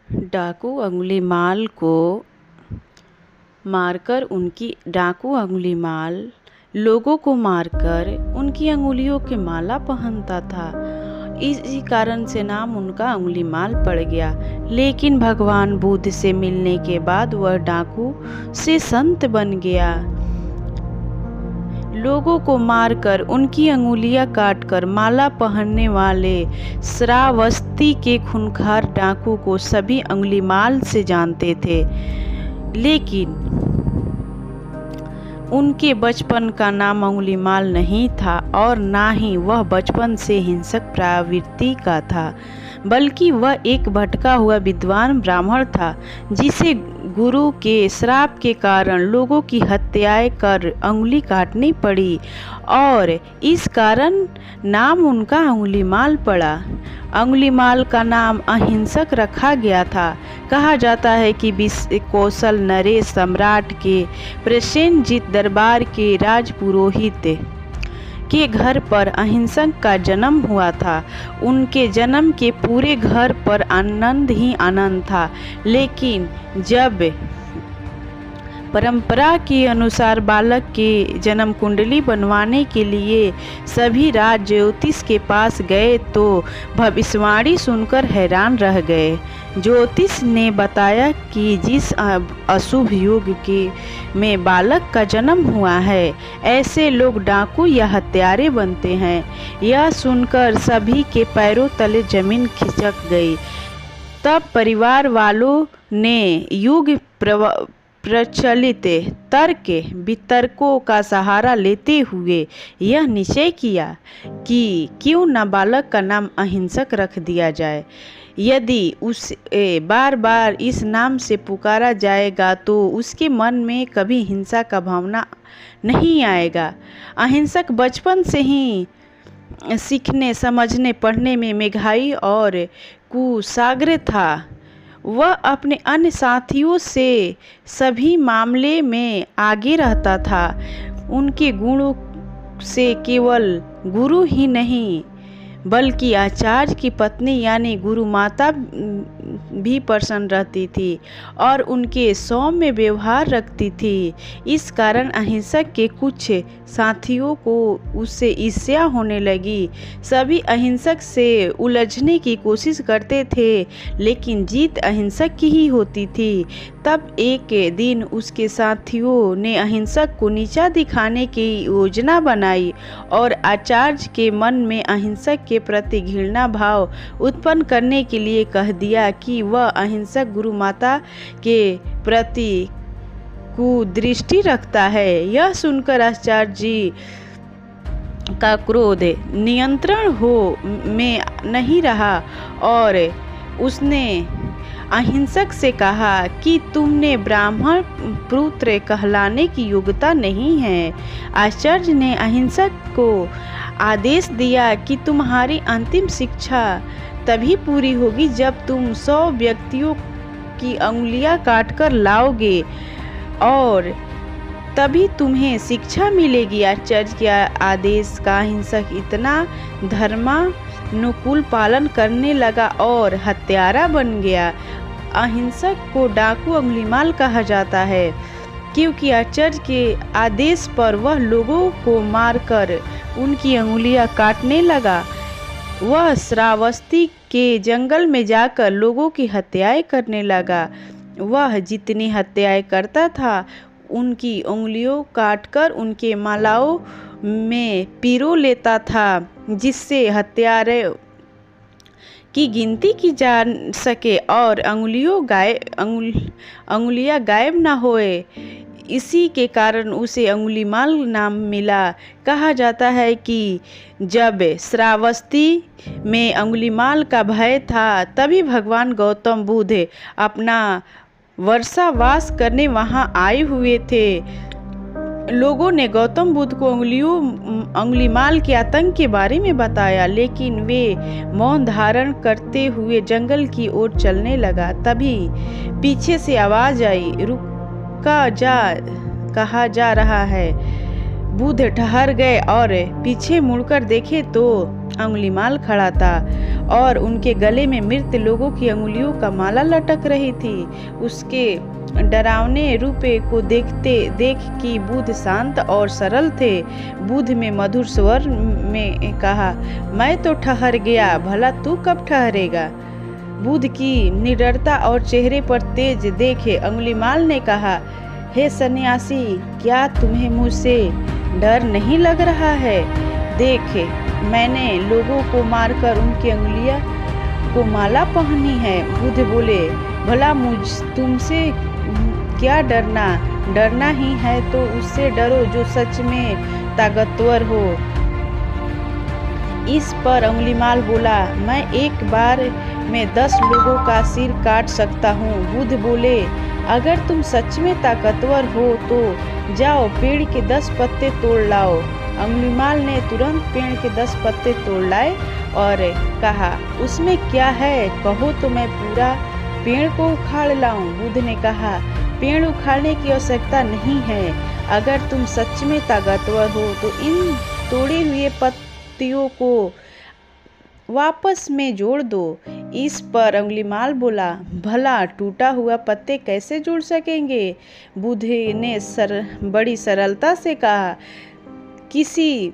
डाकू अंगुलीमाल को मारकर डाकू अंगुलीमाल लोगों को मारकर उनकी अंगुलियों के माला पहनता था। इसी कारण से नाम उनका अंगुलीमाल पड़ गया। लेकिन भगवान बुद्ध से मिलने के बाद वह डाकू से संत बन गया। लोगों को मारकर उनकी अंगुलियां काटकर माला पहनने वाले श्रावस्ती के खूंखार डाकू को सभी अंगुलीमाल से जानते थे। लेकिन उनके बचपन का नाम अंगुलीमाल नहीं था और ना ही वह बचपन से हिंसक प्रवृत्ति का था, बल्कि वह एक भटका हुआ विद्वान ब्राह्मण था जिसे गुरु के श्राप के कारण लोगों की हत्याएं कर अंगुली काटनी पड़ी और इस कारण नाम उनका अंगुलीमाल पड़ा। अंगुलीमाल का नाम अहिंसक रखा गया था। कहा जाता है कि कौशल नरेश सम्राट के प्रसेनजीत दरबार के राजपुरोहित के घर पर अहिंसक का जन्म हुआ था। उनके जन्म के पूरे घर पर आनंद ही आनंद था। लेकिन जब परंपरा के अनुसार बालक के जन्म कुंडली बनवाने के लिए सभी राज ज्योतिष के पास गए तो भविष्यवाणी सुनकर हैरान रह गए। ज्योतिष ने बताया कि जिस अशुभ युग में बालक का जन्म हुआ है, ऐसे लोग डाकू या हत्यारे बनते हैं। यह सुनकर सभी के पैरों तले जमीन खिसक गई। तब परिवार वालों ने युग प्रचलित तर्क वितर्कों का सहारा लेते हुए यह निश्चय किया कि क्यों न बालक का नाम अहिंसक रख दिया जाए। यदि उसे बार बार इस नाम से पुकारा जाएगा तो उसके मन में कभी हिंसा का भावना नहीं आएगा। अहिंसक बचपन से ही सीखने, समझने, पढ़ने में मेघाई और कुशाग्र था। वह अपने अन्य साथियों से सभी मामले में आगे रहता था। उनके गुणों से केवल गुरु ही नहीं बल्कि आचार्य की पत्नी यानी गुरु माता भी प्रसन्न रहती थी और उनके सौम्य व्यवहार रखती थी। इस कारण अहिंसक के कुछ साथियों को उससे ईर्ष्या होने लगी। सभी अहिंसक से उलझने की कोशिश करते थे, लेकिन जीत अहिंसक की ही होती थी। तब एक दिन उसके साथियों ने अहिंसक को नीचा दिखाने की योजना बनाई और आचार्य के मन में अहिंसक के प्रति घृणा भाव उत्पन्न करने के लिए कह दिया कि वह अहिंसक गुरु माता के प्रति कुदृष्टि रखता है। यह सुनकर आचार्य जी का क्रोध नियंत्रण में नहीं रहा और उसने अहिंसक से कहा कि तुमने ब्राह्मण पुत्र कहलाने की योग्यता नहीं है। आचार्य ने अहिंसक को आदेश दिया कि तुम्हारी अंतिम शिक्षा तभी पूरी होगी जब तुम 100 व्यक्तियों की अंगुलियां काटकर लाओगे और तभी तुम्हें शिक्षा मिलेगी। आचार्य के आदेश का अहिंसक इतना धर्मानुकूल पालन करने लगा और हत्यारा बन गया। अहिंसक को डाकू अंगुलीमाल कहा जाता है क्योंकि आचार्य के आदेश पर वह लोगों को मारकर उनकी अंगुलियां काटने लगा। वह श्रावस्ती के जंगल में जाकर लोगों की हत्याएं करने लगा। वह जितनी हत्याएं करता था उनकी उंगलियों काटकर उनके मालाओं में पिरो लेता था, जिससे हत्यारे की गिनती की जा सके और अंगुलियां गायब न होए। इसी के कारण उसे अंगुलीमाल नाम मिला। कहा जाता है कि जब श्रावस्ती में अंगुलीमाल का भय था तभी भगवान गौतम बुद्ध अपना वर्षावास करने वहां आए हुए थे। लोगों ने गौतम बुद्ध को अंगुलीमाल के आतंक के बारे में बताया, लेकिन वे मौन धारण करते हुए जंगल की ओर चलने लगा। तभी पीछे से आवाज आई, रुका जा, कहा जा रहा है। बुध ठहर गए और पीछे मुड़कर देखे तो अंगुलीमाल खड़ा था और उनके गले में मृत लोगों की अंगुलियों का माला लटक रही थी। उसके डरावने रूप को देख कि बुध शांत और सरल थे। बुध में मधुर स्वर में कहा, मैं तो ठहर गया, भला तू कब ठहरेगा। बुध की निडरता और चेहरे पर तेज देखे अंगुलीमाल ने कहा, हे सन्यासी, क्या तुम्हें मुझसे डर नहीं लग रहा है? देख, मैंने लोगों को मारकर उनकी अंगुलियां को माला पहनी है। बुध बोले, भला मुझ तुमसे क्या डरना ही है तो उससे डरो जो सच में ताकतवर हो। इस पर अंगुलीमाल बोला, मैं एक बार में 10 लोगों का सिर काट सकता हूँ। बुध बोले, अगर तुम सच में ताकतवर हो तो जाओ पेड़ के 10 पत्ते तोड़ लाओ। अंगुलीमाल ने तुरंत पेड़ के 10 पत्ते तोड़ लाए और कहा, उसमें क्या है, कहो तो मैं पूरा पेड़ को उखाड़ लाऊं। बुध ने कहा, पेड़ उखाड़ने की आवश्यकता नहीं है। अगर तुम सच में ताकतवर हो तो इन तोड़े हुए पत्तियों को वापस में जोड़ दो। इस पर अंगुलीमाल बोला, भला टूटा हुआ पत्ते कैसे जोड़ सकेंगे? बुध ने बड़ी सरलता से कहा, किसी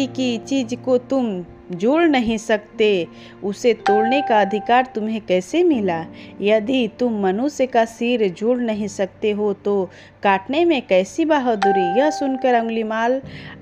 की चीज को तुम जोड़ नहीं सकते, उसे तोड़ने का अधिकार तुम्हें कैसे मिला? यदि तुम मनुष्य का सिर जोड़ नहीं सकते हो तो काटने में कैसी बहादुरी? यह सुनकर अंगुलीमाल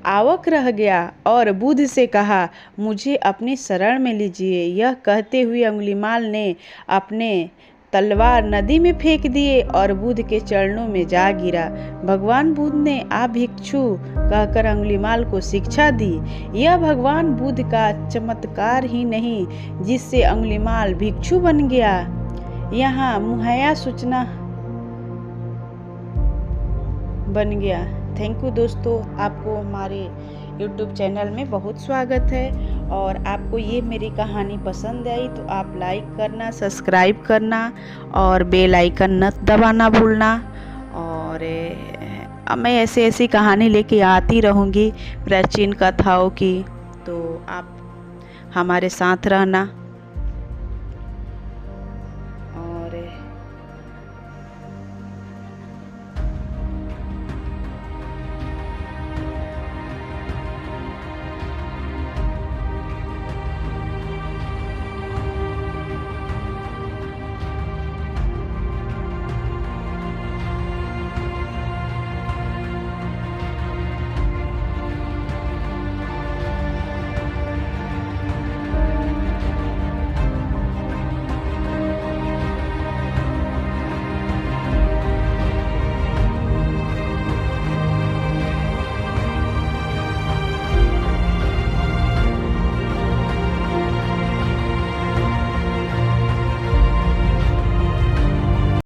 अवाक रह गया और बुध से कहा, मुझे अपनी शरण में लीजिए। यह कहते हुए अंगुलीमाल ने अपने तलवार नदी में फेंक दिए और बुध के चरणों में जा गिरा। भगवान बुध ने आ भिक्षु कहकर अंगुलीमाल को शिक्षा दी। यह भगवान बुध का चमत्कार ही नहीं जिससे अंगुलीमाल भिक्षु बन गया, यहाँ मुहैया सूचना बन गया। थैंक यू दोस्तों, आपको हमारे YouTube चैनल में बहुत स्वागत है। और आपको ये मेरी कहानी पसंद आई तो आप लाइक करना, सब्सक्राइब करना और बेल आइकन न दबाना भूलना। और मैं ऐसी कहानी लेके आती रहूँगी प्राचीन कथाओं की, तो आप हमारे साथ रहना।